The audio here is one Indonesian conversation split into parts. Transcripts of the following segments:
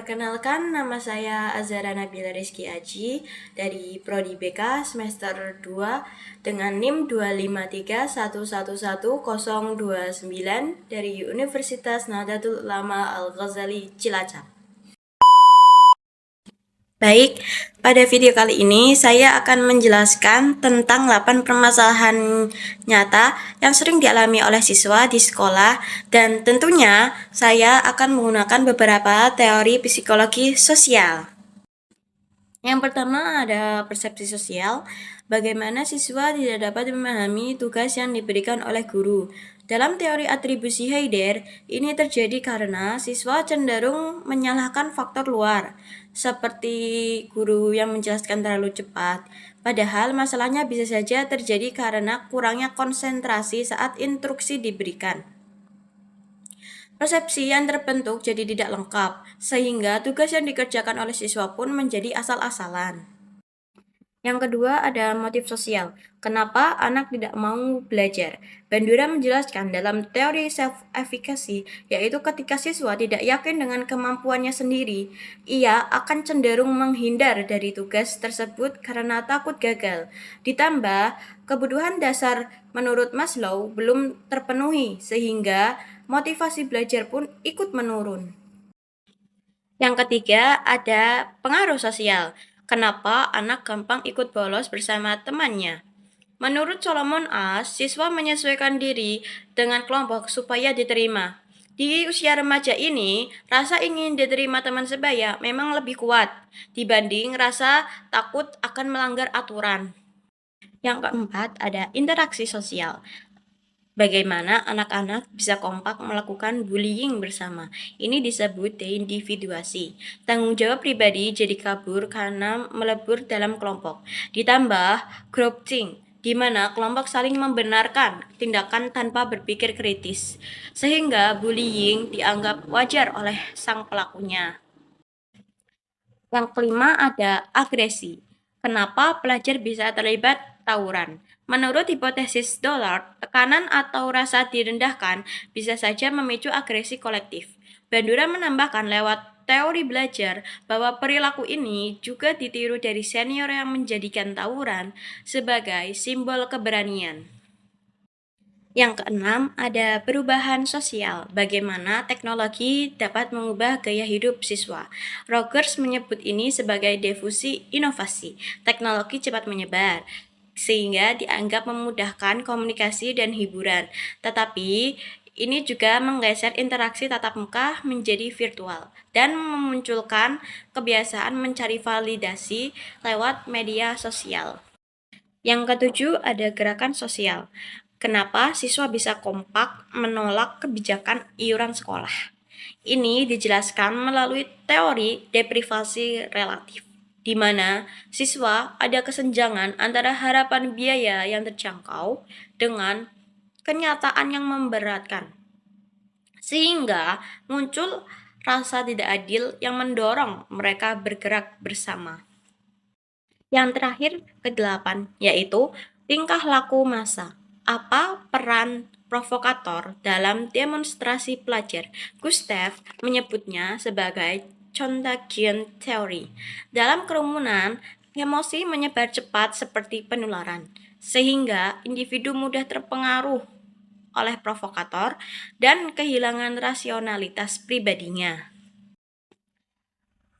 Perkenalkan, nama saya Azhara Nabila Rizky Aji dari Prodi BK semester 2 dengan NIM 253111029 dari Universitas Nahdlatul Ulama Al-Ghazali Cilacap. Baik, pada video kali ini saya akan menjelaskan tentang 8 permasalahan nyata yang sering dialami oleh siswa di sekolah, dan tentunya saya akan menggunakan beberapa teori psikologi sosial. Yang pertama ada persepsi sosial, bagaimana siswa tidak dapat memahami tugas yang diberikan oleh guru. Dalam teori atribusi Heider, ini terjadi karena siswa cenderung menyalahkan faktor luar, seperti guru yang menjelaskan terlalu cepat. Padahal masalahnya bisa saja terjadi karena kurangnya konsentrasi saat instruksi diberikan. Persepsi yang terbentuk jadi tidak lengkap, sehingga tugas yang dikerjakan oleh siswa pun menjadi asal-asalan. Yang kedua ada motif sosial. Kenapa anak tidak mau belajar? Bandura menjelaskan dalam teori self-efficacy, yaitu ketika siswa tidak yakin dengan kemampuannya sendiri, ia akan cenderung menghindar dari tugas tersebut karena takut gagal. Ditambah, kebutuhan dasar menurut Maslow belum terpenuhi, sehingga motivasi belajar pun ikut menurun. Yang ketiga ada pengaruh sosial. Kenapa anak gampang ikut bolos bersama temannya? Menurut Solomon Asch, siswa menyesuaikan diri dengan kelompok supaya diterima. Di usia remaja ini, rasa ingin diterima teman sebaya memang lebih kuat dibanding rasa takut akan melanggar aturan. Yang keempat ada interaksi sosial. Bagaimana anak-anak bisa kompak melakukan bullying bersama? Ini disebut deindividuasi. Tanggung jawab pribadi jadi kabur karena melebur dalam kelompok. Ditambah groupthink, di mana kelompok saling membenarkan tindakan tanpa berpikir kritis, sehingga bullying dianggap wajar oleh sang pelakunya. Yang kelima ada agresi. Kenapa pelajar bisa terlibat tawuran? Menurut hipotesis Dollard, tekanan atau rasa direndahkan bisa saja memicu agresi kolektif. Bandura menambahkan lewat teori belajar bahwa perilaku ini juga ditiru dari senior yang menjadikan tawuran sebagai simbol keberanian. Yang keenam, ada perubahan sosial. Bagaimana teknologi dapat mengubah gaya hidup siswa. Rogers menyebut ini sebagai difusi inovasi. Teknologi cepat menyebar, sehingga dianggap memudahkan komunikasi dan hiburan. Tetapi, ini juga menggeser interaksi tatap muka menjadi virtual dan memunculkan kebiasaan mencari validasi lewat media sosial. Yang ketujuh ada gerakan sosial. Kenapa siswa bisa kompak menolak kebijakan iuran sekolah? Ini dijelaskan melalui teori deprivasi relatif, di mana siswa ada kesenjangan antara harapan biaya yang terjangkau dengan kenyataan yang memberatkan, sehingga muncul rasa tidak adil yang mendorong mereka bergerak bersama. Yang terakhir, ke-8, yaitu tingkah laku massa. Apa peran provokator dalam demonstrasi pelajar? Gustav menyebutnya sebagai contagion theory. Dalam kerumunan, emosi menyebar cepat seperti penularan, sehingga individu mudah terpengaruh oleh provokator dan kehilangan rasionalitas pribadinya.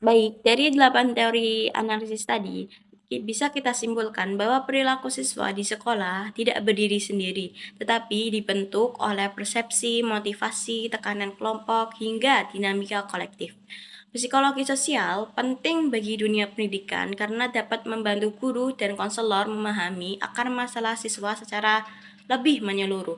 Baik, dari 8 teori analisis tadi, bisa kita simpulkan bahwa perilaku siswa di sekolah tidak berdiri sendiri, tetapi dibentuk oleh persepsi, motivasi, tekanan kelompok, hingga dinamika kolektif. Psikologi sosial penting bagi dunia pendidikan karena dapat membantu guru dan konselor memahami akar masalah siswa secara lebih menyeluruh,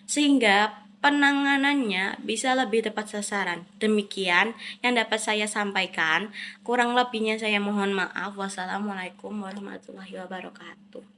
sehingga penanganannya bisa lebih tepat sasaran. Demikian yang dapat saya sampaikan. Kurang lebihnya saya mohon maaf. Wassalamualaikum warahmatullahi wabarakatuh.